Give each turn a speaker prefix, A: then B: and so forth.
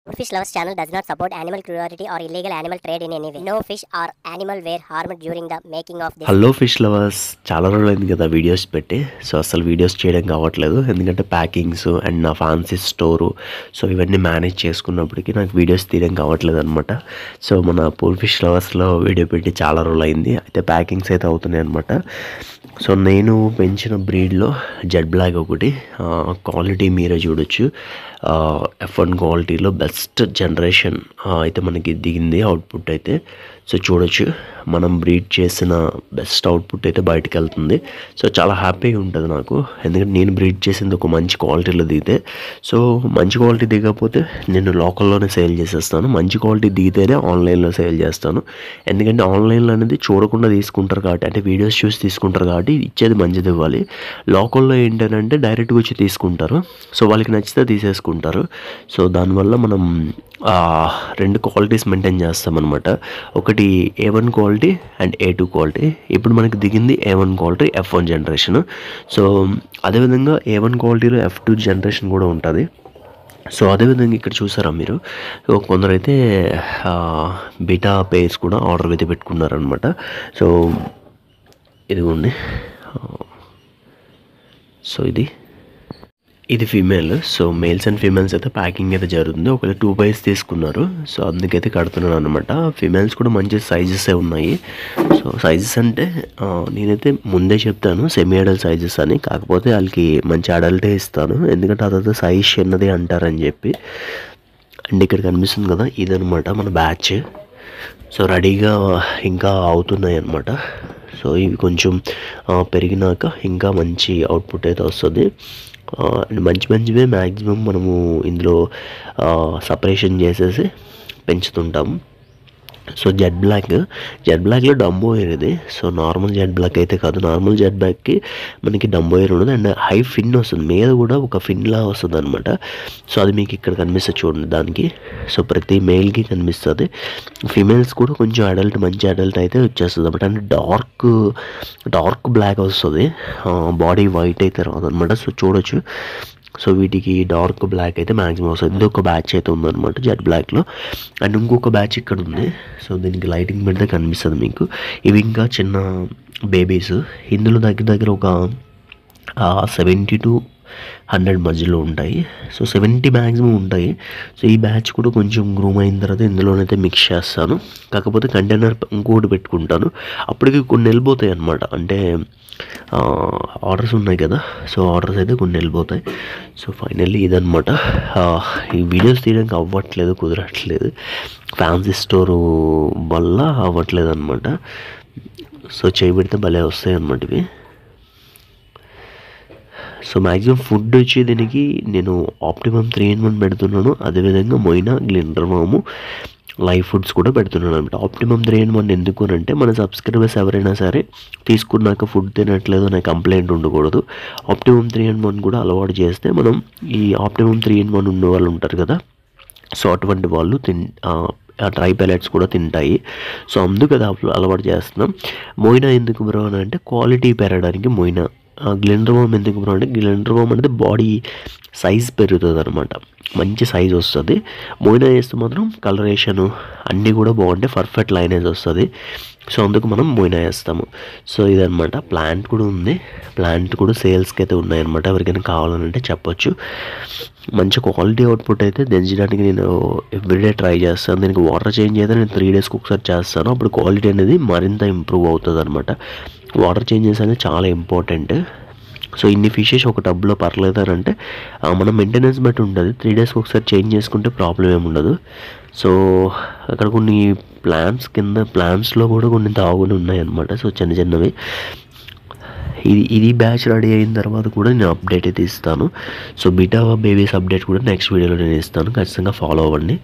A: Fish Lovers channel does not support animal cruelty or illegal animal trade in any way. No fish or animal were harmed during the making of this.
B: Hello fish lovers, చాలా రోజులైంది కదా videos పెట్టి. So అసలు videos చేయడం కావట్లేదు, ఎందుకంటే packings and నా fancy store so ఇవన్నీ మేనేజ్ చేసుకున్నప్పటికీ నాకు వీడియోస్ తీయడం కావట్లేదు అనమాట. సో మన పూల్ ఫిష్ లవర్స్లో వీడియో పెట్టి చాలా రోజులైంది. అయితే ప్యాకింగ్స్ అయితే అవుతున్నాయి అనమాట. సో నేను పెంచిన బ్రీడ్లో జెడ్ బ్లాక్ ఒకటి, క్వాలిటీ మీరే చూడొచ్చు. F1 క్వాలిటీలో బెస్ట్ జనరేషన్ అయితే మనకి దిగింది అవుట్పుట్ అయితే. సో చూడొచ్చు, మనం బ్రీడ్ చేసిన బెస్ట్ అవుట్పుట్ అయితే బయటకు వెళ్తుంది. సో చాలా హ్యాపీగా ఉంటుంది నాకు, ఎందుకంటే నేను బ్రీడ్ చేసింది ఒక మంచి క్వాలిటీలో దిగితే. సో మంచి క్వాలిటీ దిగకపోతే నేను లోకల్లోనే సేల్ చేసేస్తాను, మంచి క్వాలిటీ దిగితేనే ఆన్లైన్లో సేల్ చేస్తాను. ఎందుకంటే ఆన్లైన్లో అనేది చూడకుండా తీసుకుంటారు కాబట్టి, అంటే వీడియోస్ చూసి తీసుకుంటారు కాబట్టి ఇచ్చేది మంచిది ఇవ్వాలి. లోకల్లో ఏంటంటే డైరెక్ట్గా వచ్చి తీసుకుంటారు, సో వాళ్ళకి నచ్చితే తీసేసుకుంటారు. సో దానివల్ల మనం రెండు క్వాలిటీస్ మెయింటైన్ చేస్తామన్నమాట. ఒకటి A1 quality and A2 quality. ఇప్పుడు మనకి దిగింది A1 quality F1 generation. So అదేవిధంగా A1 క్వాలిటీలో F2 జనరేషన్ కూడా ఉంటుంది. సో అదేవిధంగా ఇక్కడ చూసారా మీరు, కొందరైతే బీటా పేర్స్ కూడా ఆర్డర్ అయితే పెట్టుకున్నారనమాట. సో ఇదిగోండి, సో ఇది female. So males and females అయితే ప్యాకింగ్ అయితే జరుగుతుంది. ఒకవేళ 2 పైస్ తీసుకున్నారు, సో అందుకైతే కడుతున్నాను అనమాట. ఫీమేల్స్ కూడా మంచి సైజెసే ఉన్నాయి. సో సైజెస్ అంటే నేనైతే ముందే చెప్తాను సెమీ అడల్ట్ సైజెస్ అని, కాకపోతే వాళ్ళకి మంచి అడల్టే ఇస్తాను, ఎందుకంటే అదంతా సైజ్ చిన్నది అంటారని చెప్పి. అండ్ ఇక్కడ కనిపిస్తుంది కదా, ఇదనమాట మన బ్యాచ్. సో రెడీగా ఇంకా అవుతున్నాయి అన్నమాట. సో ఇవి కొంచెం పెరిగినాక ఇంకా మంచి అవుట్పుట్ అయితే వస్తుంది. అండ్ మంచివే మ్యాక్సిమం మనము ఇందులో సపరేషన్ చేసేసి పెంచుతుంటాము. సో జెడ్ బ్లాక్లో డంబోయర్ ఇది. సో నార్మల్ జెడ్ బ్లాక్ అయితే కాదు, నార్మల్ జెడ్ బ్లాక్కి మనకి డంబోయర్ ఉండదు అండ్ హై ఫిన్ వస్తుంది, మీద కూడా ఒక ఫిన్లా వస్తుంది అనమాట. సో అది మీకు ఇక్కడ కనిపిస్తుంది చూడండి దానికి. సో ప్రతి మేల్కి కనిపిస్తుంది. ఫీమేల్స్ కూడా కొంచెం అడల్ట్, మంచి అడల్ట్ అయితే వచ్చేస్తుంది అనమాట. అంటే డార్క్ బ్లాక్ వస్తుంది, బాడీ వైట్ అయితే రాదు అనమాట. సో చూడొచ్చు, సో వీటికి డార్క్ బ్లాక్ అయితే మ్యాక్సిమం వస్తుంది. ఇది ఒక బ్యాచ్ అయితే ఉందన్నమాట జెడ్ బ్లాక్లో. అండ్ ఇంకొక బ్యాచ్ ఇక్కడ ఉంది. సో దీనికి లైటింగ్ పెడితే కనిపిస్తుంది మీకు. ఇవి ఇంకా చిన్న బేబీస్. ఇందులో దగ్గర ఒక 70 to 100 మధ్యలో ఉంటాయి. సో 70 మ్యాక్సిమం ఉంటాయి. సో ఈ బ్యాచ్ కూడా కొంచెం గ్రూమ్ అయిన తర్వాత ఇందులోనైతే మిక్స్ చేస్తాను. కాకపోతే కంటైనర్ ఇంకోటి పెట్టుకుంటాను, అప్పటికి కొన్ని వెళ్ళిపోతాయి అన్నమాట. అంటే ఆర్డర్స్ ఉన్నాయి కదా, సో ఆర్డర్స్ అయితే కొన్ని వెళ్ళిపోతాయి. సో ఫైనల్లీ ఇదనమాట. ఈ వీడియోస్ తీయడానికి అవ్వట్లేదు, కుదరట్లేదు, ఫ్యాన్సీ స్టోరు వల్ల అవ్వట్లేదు అనమాట. సో చేయబెడితే భలే వస్తాయి అన్నమాట ఇవి. సో మ్యాక్సిమం ఫుడ్ వచ్చి దీనికి నేను ఆప్టిమమ్ 3-in-1 పెడుతున్నాను. అదేవిధంగా మొయినా, గ్లిండర్వాము, లైవ్ ఫుడ్స్ కూడా పెడుతున్నాను అనమాట. ఆప్టిమమ్ 3-in-1 ఎందుకు అంటే మన సబ్స్క్రైబర్స్ ఎవరైనా సరే తీసుకున్నాక ఫుడ్ తినట్లేదు అనే కంప్లైంట్ ఉండకూడదు. ఆప్టిమమ్ 3-in-1 కూడా అలవాటు చేస్తే మనం ఈ ఆప్టిమమ్ 3-in-1 ఉన్న వాళ్ళు ఉంటారు కదా, సో అటువంటి వాళ్ళు డ్రై పెలెట్స్ కూడా తింటాయి. సో అందుకు అది అలవాటు చేస్తున్నాం. మొయినా ఎందుకు బ్రో అని అంటే క్వాలిటీ పెరగడానికి మొయినా. గ్లిండర్వామ్ ఎందుకు బ్రో అంటే గ్లిండర్వామ్ అనేది బాడీ సైజ్ పెరుగుతుంది అనమాట, మంచి సైజ్ వస్తుంది. మొయినా వేస్తే మాత్రం కలరేషను అన్నీ కూడా బాగుంటాయి, పర్ఫెక్ట్ లైనేజ్ వస్తుంది. సో అందుకు మనం మొయినా వేస్తాము. సో ఇదనమాట. ప్లాంట్ కూడా ఉంది, ప్లాంట్ కూడా సేల్స్కి అయితే ఉన్నాయన్నమాట. ఎవరికైనా కావాలంటే చెప్పొచ్చు. మంచి క్వాలిటీ అవుట్పుట్ అయితే దించడానికి నేను ఎవ్రీడే ట్రై చేస్తాను. దీనికి వాటర్ చేంజ్ అయితే నేను 3 daysకి ఒకసారి చేస్తాను, అప్పుడు క్వాలిటీ అనేది మరింత ఇంప్రూవ్ అవుతుంది అనమాట. వాటర్ చేంజెస్ అనేది చాలా ఇంపార్టెంట్. సో ఇన్ని ఫిషెస్ ఒక టబ్లో పర్లేదు అని అంటే మనం మెయింటెనెన్స్ బట్టి ఉంటుంది. 3 daysకి ఒకసారి చేంజ్ చేసుకుంటే ప్రాబ్లం ఏమి ఉండదు. సో అక్కడ కొన్ని ప్లాంట్స్లో కూడా కొన్ని తాగులు ఉన్నాయన్నమాట. సో చిన్నవి. ఇది బ్యాచ్ రెడీ అయిన తర్వాత కూడా నేను అప్డేట్ అయితే ఇస్తాను. సో బీటా బేబీస్ అప్డేట్ కూడా నెక్స్ట్ వీడియోలో నేను ఇస్తాను, ఖచ్చితంగా ఫాలో అవ్వండి.